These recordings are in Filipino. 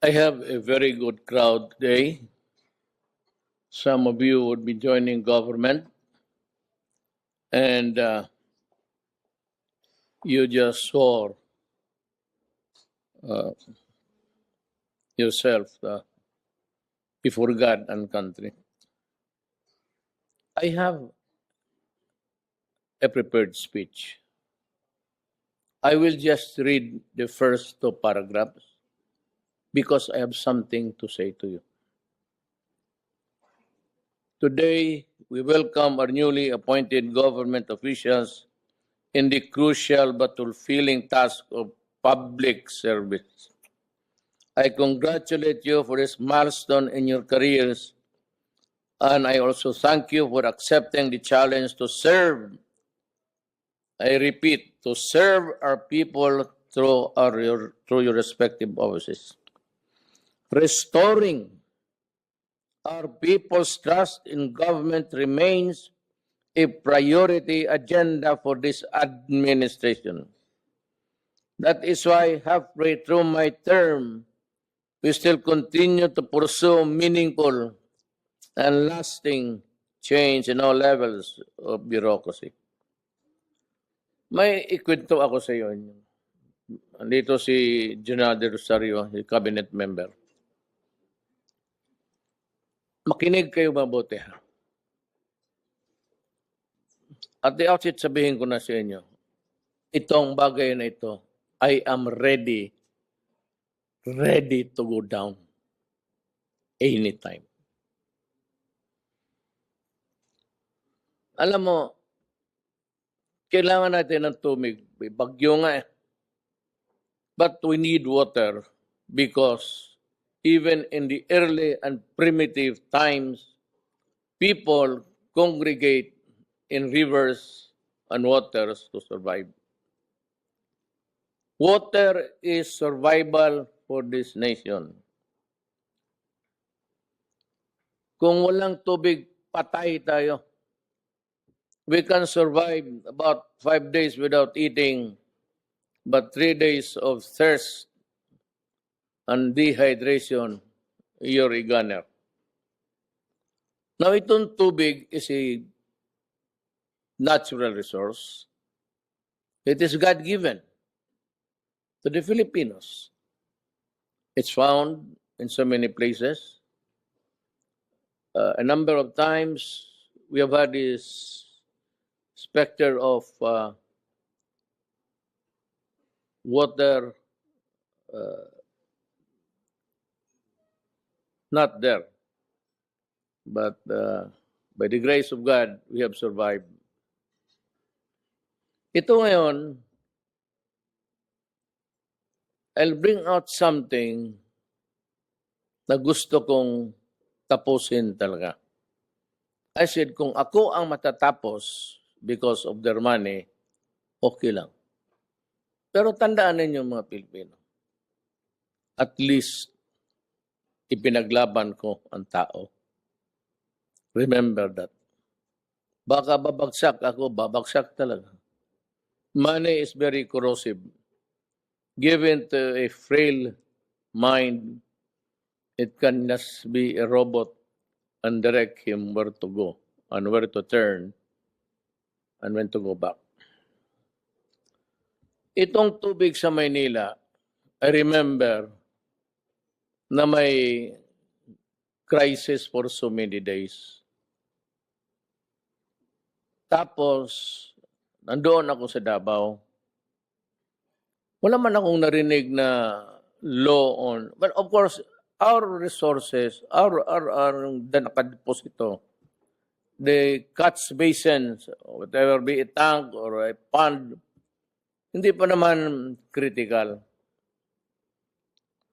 I have a very good crowd today. Some of you would be joining government, and you just swore yourself before God and country. I have a prepared speech. I will just read the first two paragraphs because I have something to say to you. Today, we welcome our newly appointed government officials in the crucial but fulfilling task of public service. I congratulate you for this milestone in your careers, and I also thank you for accepting the challenge to serve. I repeat, to serve our people through your respective offices. Restoring our people's trust in government remains a priority agenda for this administration. That is why halfway through my term, we still continue to pursue meaningful and lasting change in all levels of bureaucracy. May ikwento ako sa iyo. Andito si Junade Rosario, si cabinet member. Makinig kayo mabuti ha. At the outset, sabihin ko na sa inyo, itong bagay na ito, I am ready to go down anytime. Alam mo, kailangan natin ng tubig. Bagyo nga eh. But we need water because even in the early and primitive times, people congregate in rivers and waters to survive. Water is survival for this nation. Kung walang tubig, patay tayo. We can survive about 5 days without eating, but 3 days of thirst and dehydration, you're a gunner. Now, itong tubig is a natural resource. It is God-given to the Filipinos. It's found in so many places. A number of times, we have had this specter of water not there. But by the grace of God, we have survived. Ito ngayon, I'll bring out something na gusto kong tapusin talaga. I said, kung ako ang matatapos because of their money, okay lang. Pero tandaan ninyo mga Pilipino, at least ipinaglaban ko ang tao. Remember that. Baka babagsak ako, babagsak talaga. Money is very corrosive. Given to a frail mind, it can just be a robot and direct him where to go and where to turn and when to go back. Itong tubig sa Maynila, I remember na may crisis for so many days. Tapos, nandoon ako sa Davao. Wala man akong narinig na law on, but of course, our resources, our nakadeposito, the catch basins, whatever be a tank or a pond, hindi pa naman critical.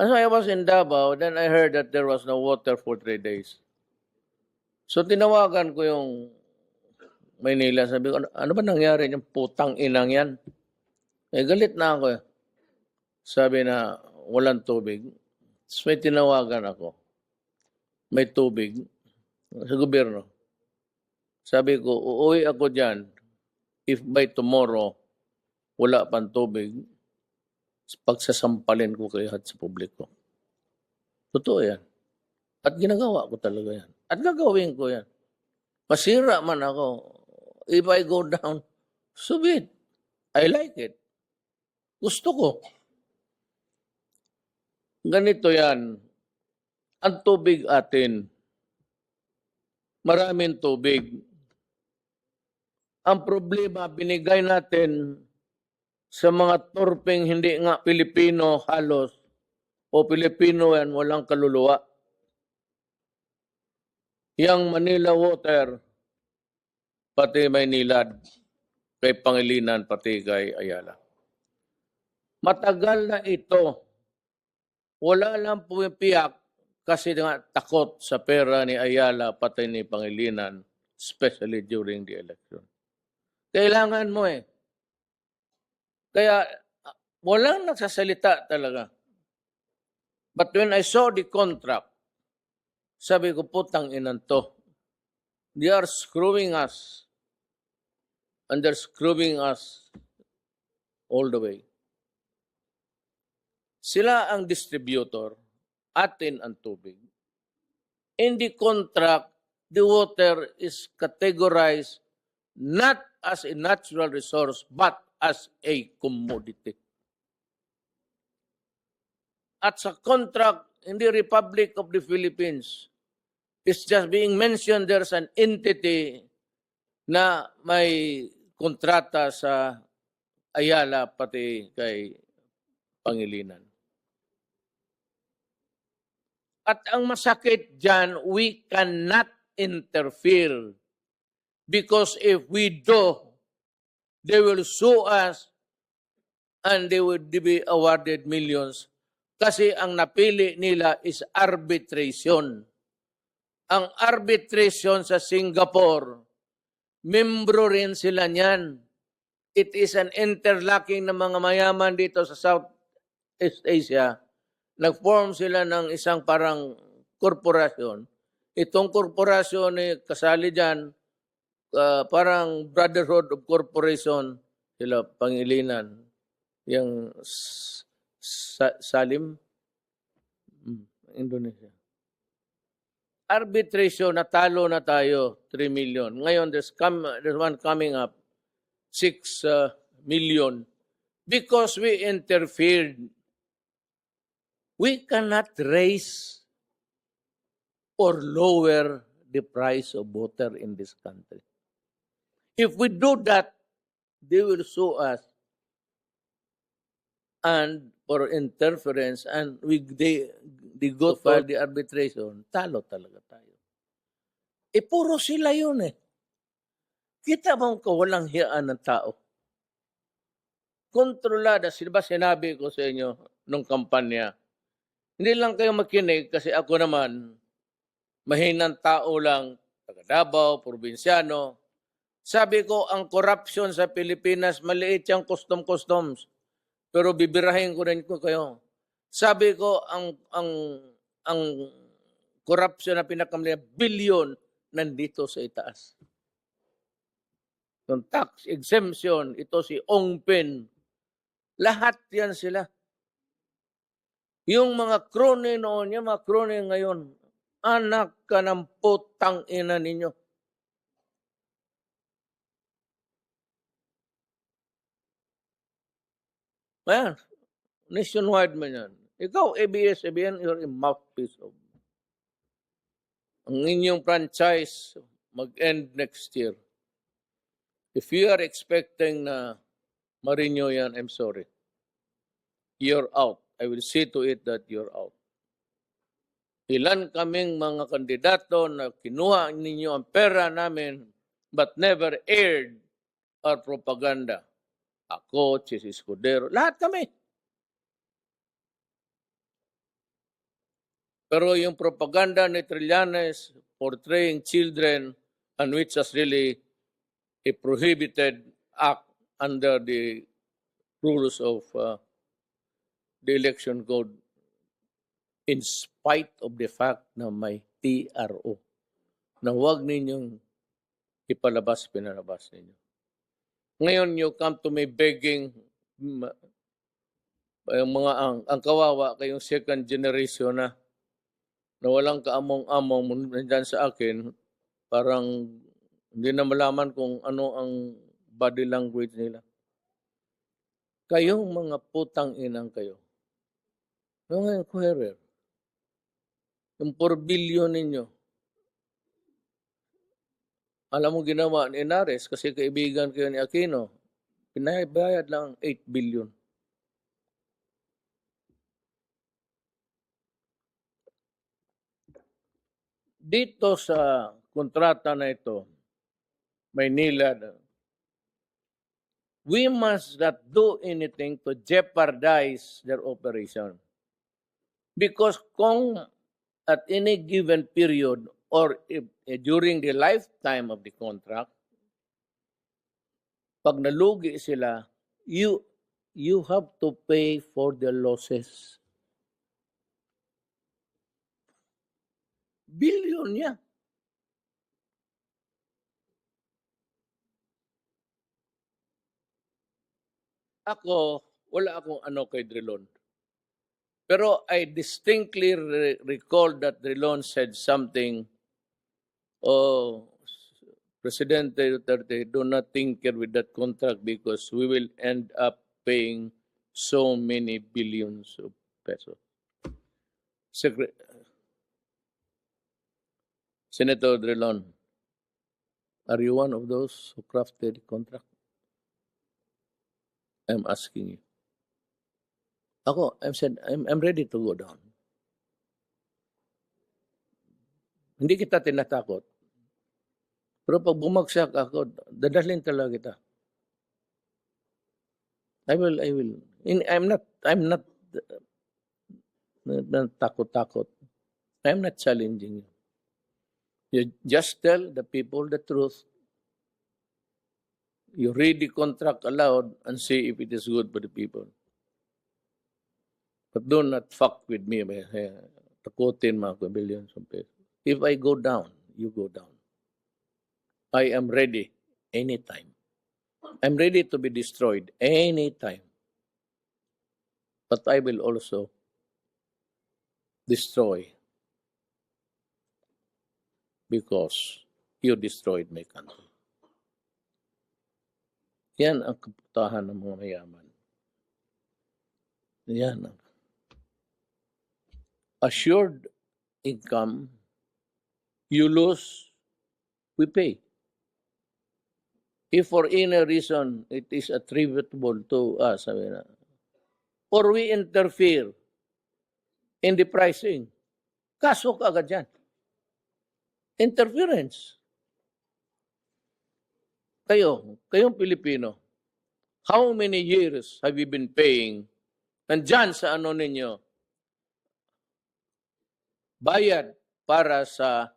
As I was in Davao, then I heard that there was no water for 3 days. So tinawagan ko yung Maynila, sabi ko, ano ba nangyari yung putang inang yan? Eh, galit na ako eh. Sabi na, walang tubig. So may tinawagan ako. May tubig sa gobyerno. Sabi ko, uuwi ako dyan if by tomorrow wala pang tubig, pagsasampalin ko kayo sa publiko. Totoo yan. At ginagawa ko talaga yan. At gagawin ko yan. Masira man ako. If I go down, so be it. I like it. Gusto ko. Ganito yan. Ang tubig atin, maraming tubig. Ang problema, binigay natin sa mga torpeng hindi nga Pilipino halos o Pilipino yan, walang kaluluwa. Yang Manila Water, pati Maynilad, kay Pangilinan, pati kay Ayala. Matagal na ito. Wala lang pumipiyak kasi nga takot sa pera ni Ayala, pati ni Pangilinan, especially during the election. Kailangan mo eh. Kaya walang nagsasalita talaga. But when I saw the contract, sabi ko, putang inan to. They are screwing us. And they're screwing us all the way. Sila ang distributor, atin ang tubig. In the contract, the water is categorized not as a natural resource, but as a commodity. At sa contract in the Republic of the Philippines, it's just being mentioned there's an entity na may kontrata sa Ayala pati kay Pangilinan. At ang masakit dyan, we cannot interfere because if we do, they will sue us and they will be awarded millions kasi ang napili nila is arbitration. Ang arbitration sa Singapore, membro rin sila niyan. It is an interlocking ng mga mayaman dito sa Southeast Asia. Nag-form sila ng isang parang korporasyon. Itong korporasyon ay kasali dyan, parang Brotherhood of Corporation, sila Pangilinan, yung Salim, Indonesia. Arbitration, natalo na tayo, 3 million. Ngayon, there's one coming up, 6 million. Because we interfered. We cannot raise or lower the price of water in this country. If we do that, they will sue us and for interference and they go for the arbitration, talo talaga tayo. Puro sila yun eh. Kita mo ang kawalang hiyaan ng tao. Kontrolada, ba sinabi ko sa inyo nung kampanya, hindi lang kayo makinig kasi ako naman, mahinang tao lang, taga Davao, probinsyano. Sabi ko, ang corruption sa Pilipinas, maliit yung customs. Pero bibirahin ko rin ko kayo. Sabi ko, ang corruption na pinakamali, bilyon, nandito sa itaas. Yung tax exemption, ito si Ong Pen, lahat yan sila. Yung mga krone noon, yung mga krone ngayon, anak ka ng putang ina ninyo. Ayan, nationwide man yan. Ikaw, ABS-CBN, you're a mouthpiece of. Ang inyong franchise mag-end next year. If you are expecting na ma-renew yan, I'm sorry. You're out. I will see to it that you're out. Ilan kaming mga kandidato na kinuha ninyo ang pera namin but never aired our propaganda. Ako, Chis Escudero, lahat kami. Pero yung propaganda ni Trillanes portraying children and which was really a prohibited act under the rules of the election code in spite of the fact na may TRO na huwag ninyong pinalabas ninyo. Ngayon, you come to me begging, ang kawawa kayong second generation na na walang kaamong-among nandyan sa akin, parang hindi na malaman kung ano ang body language nila. Kayong mga putang inang kayo, mga inquirer, yung 4 billion ninyo, alam mo ginawa ni Inares kasi kaibigan kayo ni Aquino, pinabayad lang 8 billion. Dito sa kontrata na ito, Maynila, we must not do anything to jeopardize their operation. Because kung at any given period or if, during the lifetime of the contract, pag nalugi sila, you have to pay for the losses. Billion niya. Ako, wala akong ano kay Drilon. Pero I distinctly recall that Drilon said something, oh, Presidente Duterte, do not tinker with that contract because we will end up paying so many billions of pesos. Senator Drilon, are you one of those who crafted the contract? I'm asking you. Ako, I'm ready to go down. Hindi kita tinatakot. Pero pag bumagsak ako, dadalhin talaga kita. I will. I'm not takot-takot. I'm not challenging you. You just tell the people the truth. You read the contract aloud and see if it is good for the people. But do not fuck with me by takutin mga billions of pesos. If I go down, you go down. I am ready anytime. I'm ready to be destroyed anytime. But I will also destroy because you destroyed my country. Yan ang kaputahan ng mga mayaman. Yan ang assured income, you lose, we pay. If for any reason it is attributable to us, or we interfere in the pricing, kaso ka agad yan. Interference. Kayong Pilipino, how many years have you been paying? Nandyan sa ano ninyo, bayad para sa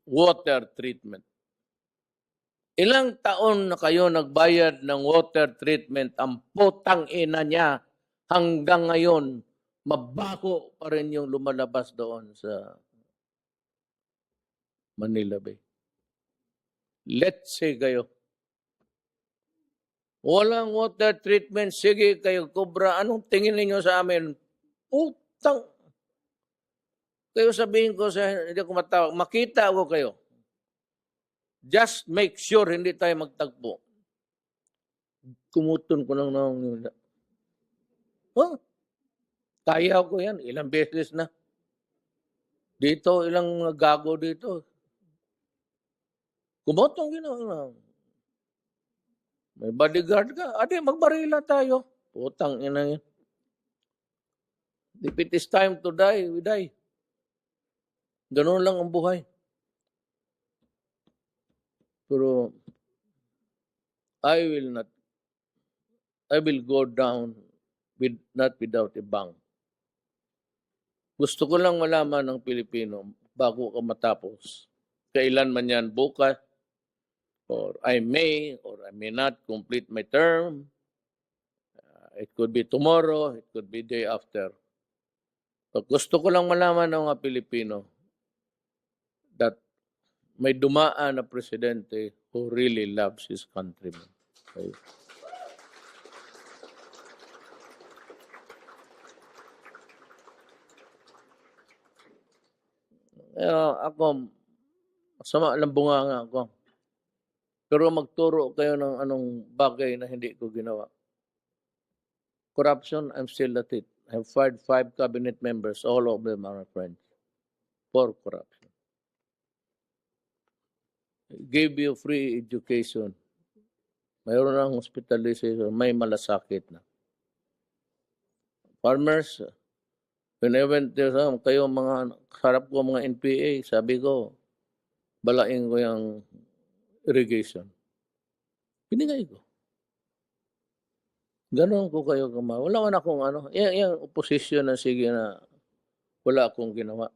water treatment. Ilang taon na kayo nagbayad ng water treatment, ang putang ina niya hanggang ngayon, mabaho pa rin yung lumalabas doon sa Manila Bay. Let's say kayo, walang water treatment, sige kayo, Cobra, anong tingin ninyo sa amin? Putang, kayo sabihin ko sa, hindi ko matawag, makita ako kayo. Just make sure hindi tayo magtagpo. Kumutun ko lang nung kaya ko yan, ilang beses na. Dito, ilang gago dito. Kumutong ginawa. May bodyguard ka, ade, magbarila tayo. Putang ina yan. If it is time to die, we die. Ganun lang ang buhay. Pero I will go down not without a bang. Gusto ko lang malaman ng Pilipino bago ka matapos. Kailan man yan, bukas, or I may or I may not complete my term. It could be tomorrow, it could be day after. So gusto ko lang malaman ng mga Pilipino that may dumaan na presidente who really loves his countrymen. Okay. Ako, masama lang bunganga ako. Pero magturo kayo ng anong bagay na hindi ko ginawa. Corruption, I'm still at it. I have fired 5 cabinet members, all of them are my friends, for corruption. Gave you free education. Mayroon ng hospitalization, may malasakit na. Farmers, when I went there, kayo mga, harap ko mga NPA, sabi ko, balaing ko yung irrigation. Binigay ko. Ganon ko kayo gumawa. Wala man akong ano, yung opposition na sige na wala akong ginawa.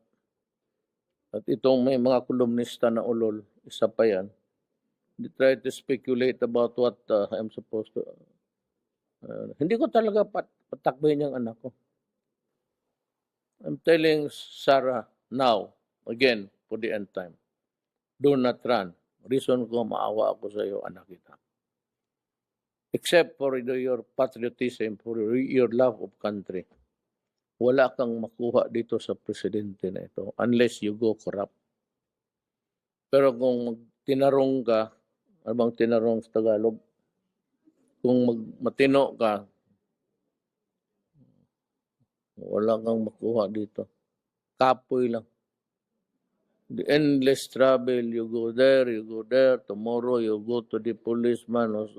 At itong may mga kolumnista na ulol, isa pa yan. They try to speculate about what I'm supposed to. Hindi ko talaga patakbuhin yung anak ko. I'm telling Sarah now, again, for the end time, do not run. Reason ko, maawa ako sa iyo, anak kita. Except for your patriotism, for your love of country. Wala kang makuha dito sa presidente na ito unless you go corrupt. Pero kung tinarong ka, ano bang tinarong sa Tagalog? Kung matino ka, wala kang makuha dito. Kapoy lang. The endless travel, you go there, tomorrow you go to the policeman or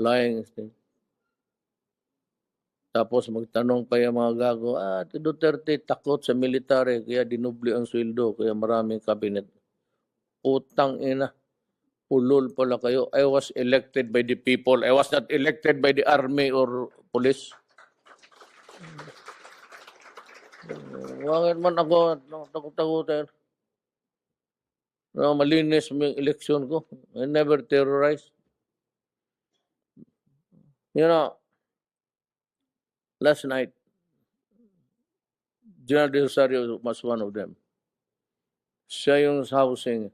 lying. Tapos magtanong pa yung mga gago, Duterte takot sa military, kaya dinubli ang sweldo, kaya maraming kabinet. Utang ina, ulol pala kayo. I was elected by the people. I was not elected by the army or police. Bakit man ako takot-takutin? Malinis yung eleksyon ko. I never terrorized. You know, last night, General De Rosario was one of them. Siya yung housing.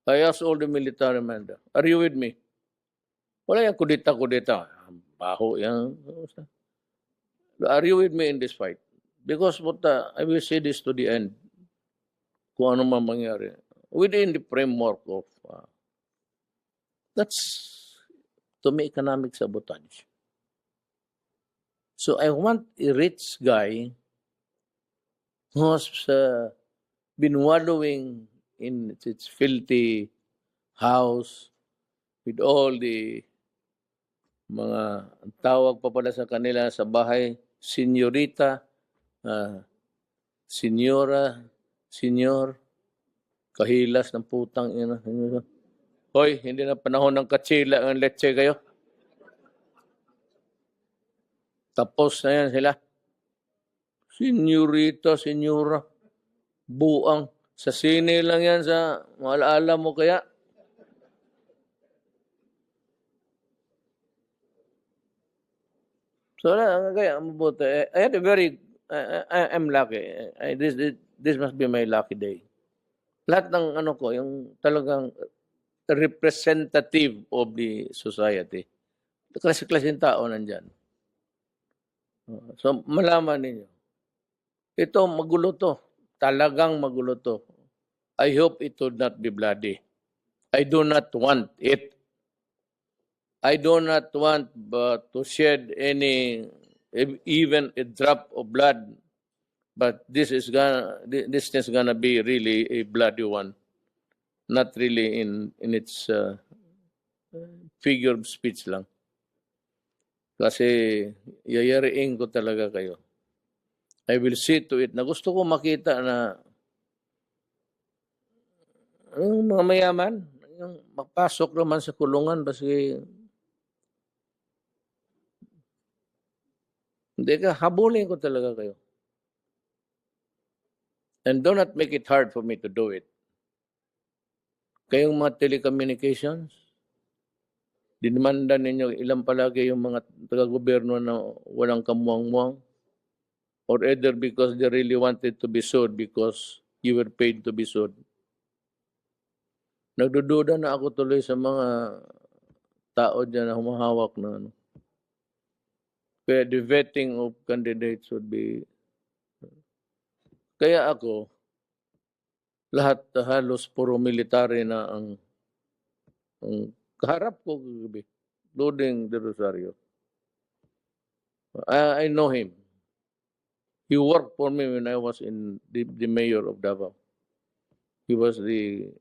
I asked all the military men there, are you with me? Wala yung kudita-kudita. Baho yan. Are you with me in this fight? Because I will say this to the end. Kung ano man mangyari. Within the framework of that's to me economic sabotage. So I want a rich guy who has been wallowing in its filthy house with all the mga tawag pa pala sa kanila sa bahay, senyorita, senyora, senyor, kahilas ng putang ina. Hoy, hindi na panahon ng katsila ang leche kayo. Tapos na yan sila. Senyorita, senyora, buang. Sa sine lang yan sa maalaala mo kaya. So, kaya mabuti. I had a very, I'm lucky. This must be my lucky day. Lahat ng ano ko, yung talagang representative of the society. Klase-klaseng tao nandyan. So, malaman ninyo. Ito, magulo to. Talagang magulo to. I hope it would not be bloody. I do not want it. I do not want to shed even a drop of blood. But this is gonna be really a bloody one. Not really in its figure of speech lang. Kasi yayariin ko talaga kayo. I will see to it na gusto ko makita na yung mga mayaman, yung magpasok naman sa kulungan kasi hindi ka, habulin ko talaga kayo. And do not make it hard for me to do it. Kayong mga telecommunications, dinimanda ninyo ilang palagi yung mga taga-gobyerno na walang kamuang-muang, or either because they really wanted to be sued because you were paid to be sued. Nagdududa na ako tuloy sa mga tao dyan na humahawak na ano. Kaya the vetting of candidates would be... Kaya ako, lahat halos puro military na ang kaharap ko kagabi, including De Rosario. I know him. He worked for me when I was in the mayor of Davao. He was the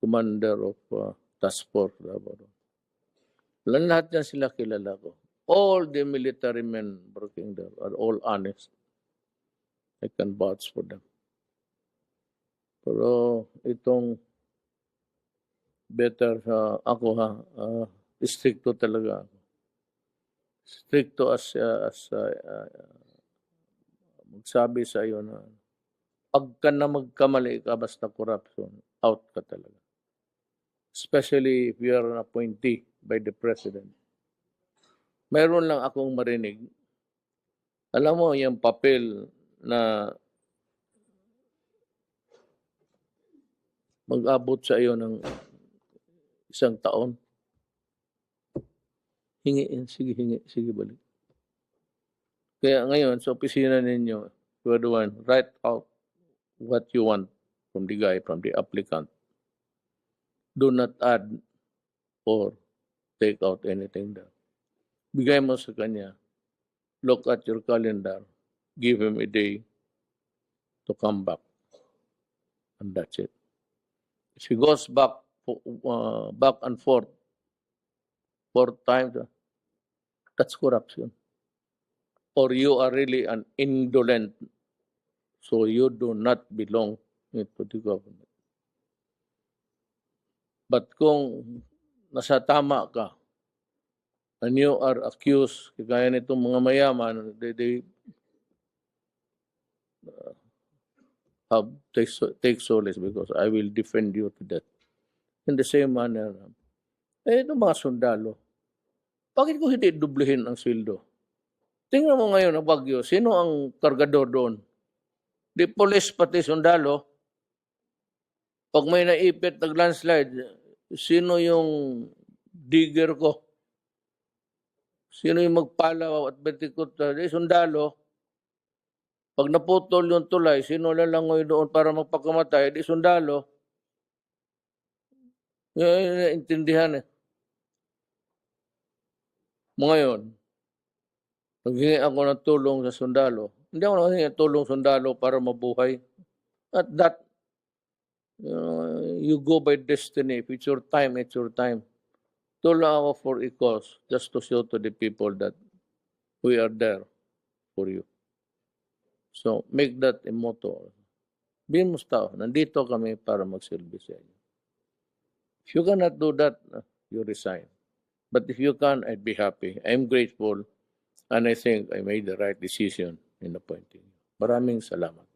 commander of Task Force Davao. Lahat niya sila kilala ko. All the military men working there are all honest. I can vouch for them. Pero itong better ako stricto talaga ako. Stricto as magsabi sa iyo na pag ka na magkamali ka basta corruption, out ka talaga. Especially if you are an appointee by the president. Mayroon lang akong marinig. Alam mo, yung papel na mag-abot sa iyo ng 1 taon. Sige, balik. Kaya ngayon, sa opisina ninyo, you are the one, write out what you want from the guy, from the applicant. Do not add or take out anything there. Bigay mo sa kanya, look at your calendar, give him a day to come back. And that's it. If he goes back and forth 4 times, that's corruption. Or you are really an indolent, so you do not belong into the government. But kung nasa tama ka, and you are accused, kaya nitong mga mayaman, they take solace because I will defend you to death. In the same manner, itong mga sundalo, bakit ko hindi dublehin ang sweldo? Tingnan mo ngayon ang Bagyo, sino ang kargador doon? Di police pati sundalo. Pag may naipit nag-landslide, sino yung digger ko? Sino yung magpalaw at betikot? Di sundalo. Pag naputol yung tulay, sino lalangoy doon para magpakamatay? Di sundalo. Yan intindihan eh. Ngayon, naghingi ako ng tulong sa sundalo. Hindi ako naghingi ng tulong sa sundalo para mabuhay. At that, you go by destiny. If it's your time, it's your time. Tulong ako for a cause, just to show to the people that we are there for you. So, make that a motto. Bihin mo sa tao, nandito kami para magsilbi sa inyo. If you cannot do that, you resign. But if you can, I'd be happy. I'm grateful, and I think I made the right decision in appointing you. Maraming salamat.